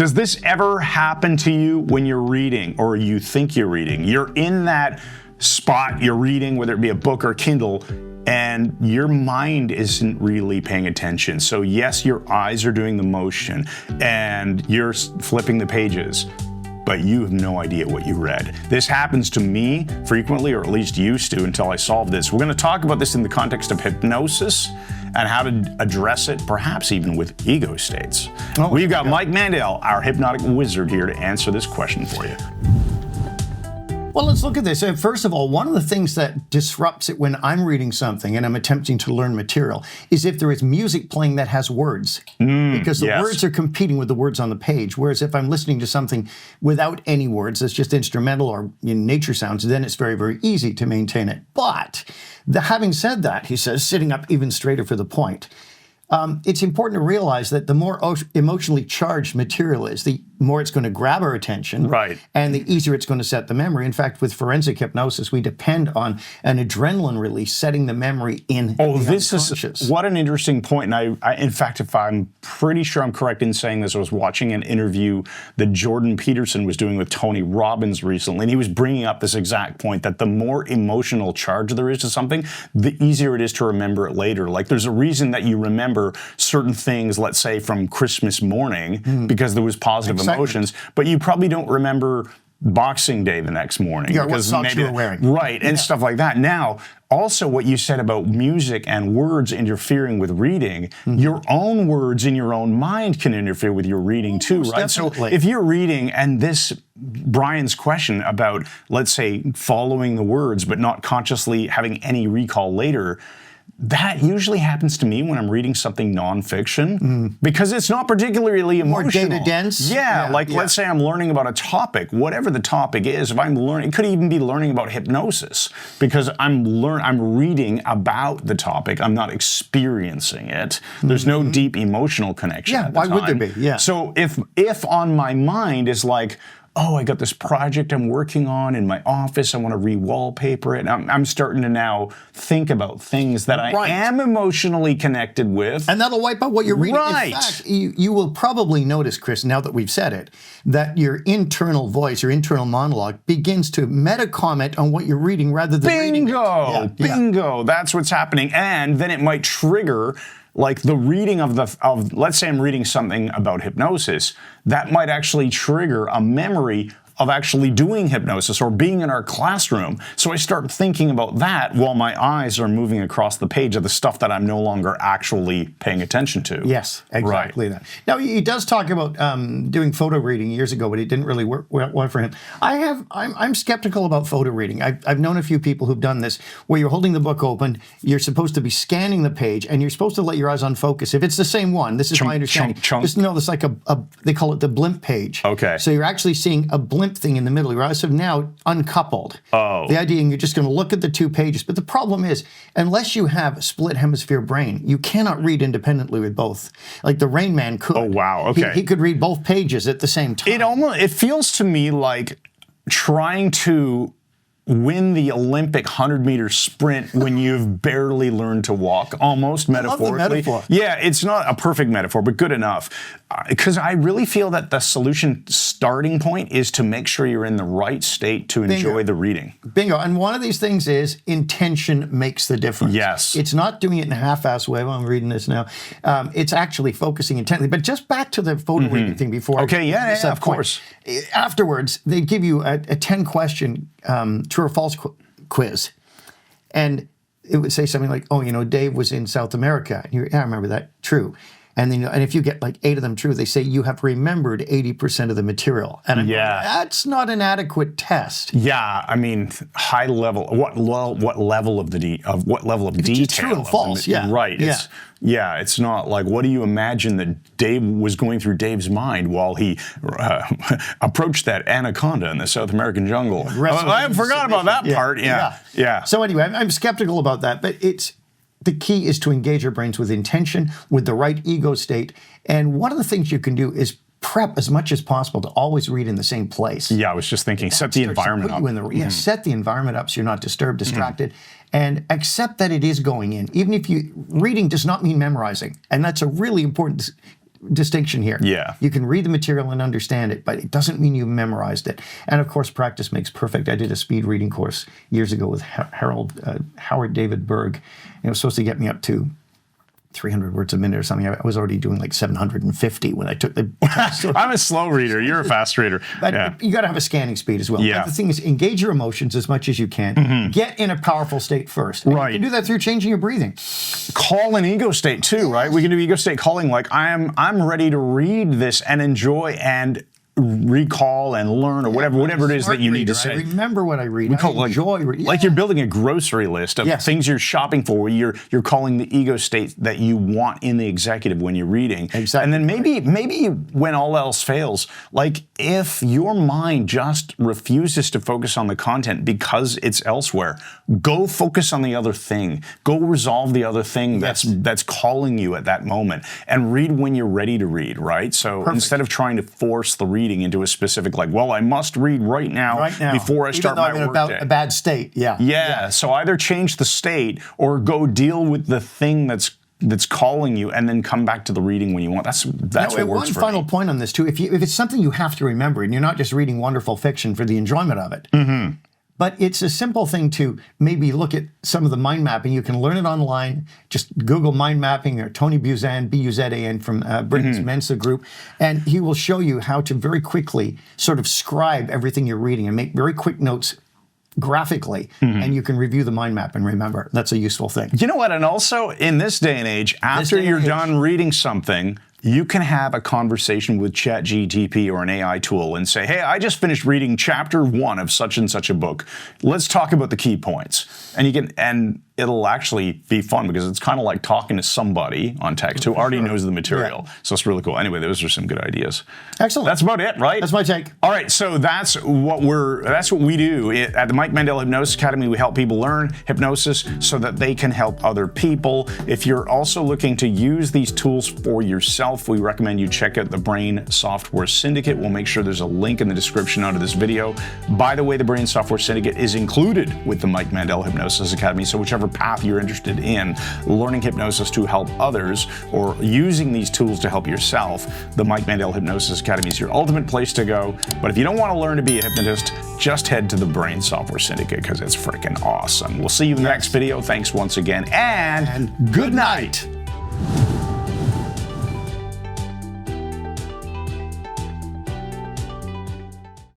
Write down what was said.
Does this ever happen to you when you're reading or you think you're reading? You're in that spot, you're reading, whether it be a book or Kindle, and your mind isn't really paying attention. So yes, your eyes are doing the motion and you're flipping the pages, but you have no idea what you read. This happens to me frequently, or at least used to until I solved this. We're gonna talk about this in the context of hypnosis and how to address it, perhaps even with ego states. We've got Mike Mandel, our hypnotic wizard, here to answer this question for you. Well, let's look at this. First of all, one of the things that disrupts it when I'm reading something and I'm attempting to learn material is if there is music playing that has words. Because the words are competing with the words on the page. Whereas if I'm listening to something without any words, that's just instrumental or nature sounds, then it's very, very easy to maintain it. But having said that, he says, sitting up even straighter for the point, it's important to realize that the more emotionally charged material is, the more it's going to grab our attention, and the easier it's going to set the memory. In fact, with forensic hypnosis, we depend on an adrenaline release setting the memory in the unconscious. Is what an interesting point. And I, in fact, if I'm pretty sure I'm correct in saying this, I was watching an interview that Jordan Peterson was doing with Tony Robbins recently, and he was bringing up this exact point that the more emotional charge there is to something, the easier it is to remember it later. Like there's a reason that you remember certain things, let's say from Christmas morning, because there was positive emotions, but you probably don't remember Boxing Day the next morning. Yeah, what socks you were wearing. Right, and stuff like that. Now, also what you said about music and words interfering with reading, your own words in your own mind can interfere with your reading too, right? Definitely. So if you're reading, and this, Brian's question about, let's say, following the words but not consciously having any recall later, that usually happens to me when I'm reading something nonfiction because it's not particularly emotional. More data dense. Yeah, let's say I'm learning about a topic, whatever the topic is. If I'm learning, it could even be learning about hypnosis because I'm reading about the topic. I'm not experiencing it. There's no deep emotional connection. Yeah, why would there be? Yeah. So if on my mind is like, oh, I got this project I'm working on in my office, I want to re-wallpaper it. I'm starting to now think about things that I am emotionally connected with. And that'll wipe out what you're reading. Right. In fact, you will probably notice, Chris, now that we've said it, that your internal voice, your internal monologue begins to meta-comment on what you're reading rather than reading it. Bingo! That's what's happening. And then it might trigger like the reading of let's say I'm reading something about hypnosis, that might actually trigger a memory of actually doing hypnosis or being in our classroom. So I start thinking about that while my eyes are moving across the page of the stuff that I'm no longer actually paying attention to. Yes, exactly that. Now, he does talk about doing photo reading years ago, but it didn't really work well for him. I'm skeptical about photo reading. I've known a few people who've done this, where you're holding the book open, you're supposed to be scanning the page, and you're supposed to let your eyes unfocus. If it's the same one, this is my understanding. It's like they call it the blimp page. Okay. So you're actually seeing a blimp thing in the middle. Your eyes have now uncoupled. The idea you're just going to look at the two pages. But the problem is, unless you have a split hemisphere brain, you cannot read independently with both. Like the Rain Man could. Oh, wow. Okay. He could read both pages at the same time. It feels to me like trying to win the Olympic 100-meter sprint when you've barely learned to walk, almost metaphorically. I love the metaphor. Yeah, it's not a perfect metaphor, but good enough. Because I really feel that the solution starting point is to make sure you're in the right state to enjoy the reading. Bingo. And one of these things is intention makes the difference. Yes. It's not doing it in a half-assed way. Well, I'm reading this now. It's actually focusing intently. But just back to the photo reading thing before. Okay, yeah, of course. Afterwards, they give you a 10-question true or false quiz. And it would say something like, oh, Dave was in South America. And I remember that. True. And then, and if you get like 8 of them true, they say you have remembered 80% of the material. And I'm going, that's not an adequate test. Yeah, I mean, high level. What level of detail? It's true and false. Right. It's not like, what do you imagine that Dave was going through Dave's mind while he approached that anaconda in the South American jungle? I forgot about that part. Yeah. So anyway, I'm skeptical about that, but the key is to engage your brains with intention, with the right ego state. And one of the things you can do is prep as much as possible to always read in the same place. Yeah, I was just thinking, set the environment up. Set the environment up so you're not disturbed, distracted, and accept that it is going in. Even if reading does not mean memorizing. And that's a really important distinction here. Yeah. You can read the material and understand it, but it doesn't mean you've memorized it. And of course, practice makes perfect. I did a speed reading course years ago with Howard David Berg, and it was supposed to get me up to 300 words a minute or something. I was already doing like 750 when I took the test. I'm a slow reader. You're a fast reader. But you got to have a scanning speed as well. Yeah. But the thing is, engage your emotions as much as you can. Get in a powerful state first. And Right. you can do that through changing your breathing. Call an ego state too, right? We can do ego state calling, like I'm ready to read this and enjoy and recall and learn, or whatever it is that you need to say. I remember what I read. I enjoy reading. Like you're building a grocery list of things you're shopping for. You're calling the ego state that you want in the executive when you're reading. Exactly. And then maybe when all else fails, like if your mind just refuses to focus on the content because it's elsewhere, go focus on the other thing. Go resolve the other thing that's calling you at that moment, and read when you're ready to read, right? So instead of trying to force the reading into a specific, like, well, I must read right now before I start my work day. A bad state, Yeah, so either change the state or go deal with the thing that's calling you, and then come back to the reading when you want. That's what works for me. One final point on this too: if it's something you have to remember, and you're not just reading wonderful fiction for the enjoyment of it. But it's a simple thing to maybe look at some of the mind mapping. You can learn it online. Just Google mind mapping or Tony Buzan, B-U-Z-A-N, from Britain's Mensa group, and he will show you how to very quickly sort of scribe everything you're reading and make very quick notes graphically, and you can review the mind map and remember. That's a useful thing. You know what? And also, in this day and age, after you're done reading something, you can have a conversation with ChatGPT or an AI tool and say, hey, I just finished reading chapter 1 of such and such a book. Let's talk about the key points. And it'll actually be fun because it's kind of like talking to somebody on text who already knows the material. So it's really cool. Anyway, those are some good ideas. Excellent. That's about it, right? That's my take. All right, so that's what we do at the Mike Mandel Hypnosis Academy. We help people learn hypnosis so that they can help other people. If you're also looking to use these tools for yourself, we recommend you check out the Brain Software Syndicate. We'll make sure there's a link in the description under this video. By the way, the Brain Software Syndicate is included with the Mike Mandel Hypnosis Academy, so whichever path you're interested in, learning hypnosis to help others or using these tools to help yourself, the Mike Mandel Hypnosis Academy is your ultimate place to go. But if you don't want to learn to be a hypnotist, just head to the Brain Software Syndicate because it's freaking awesome. We'll see you in the next video. Thanks once again, and good night.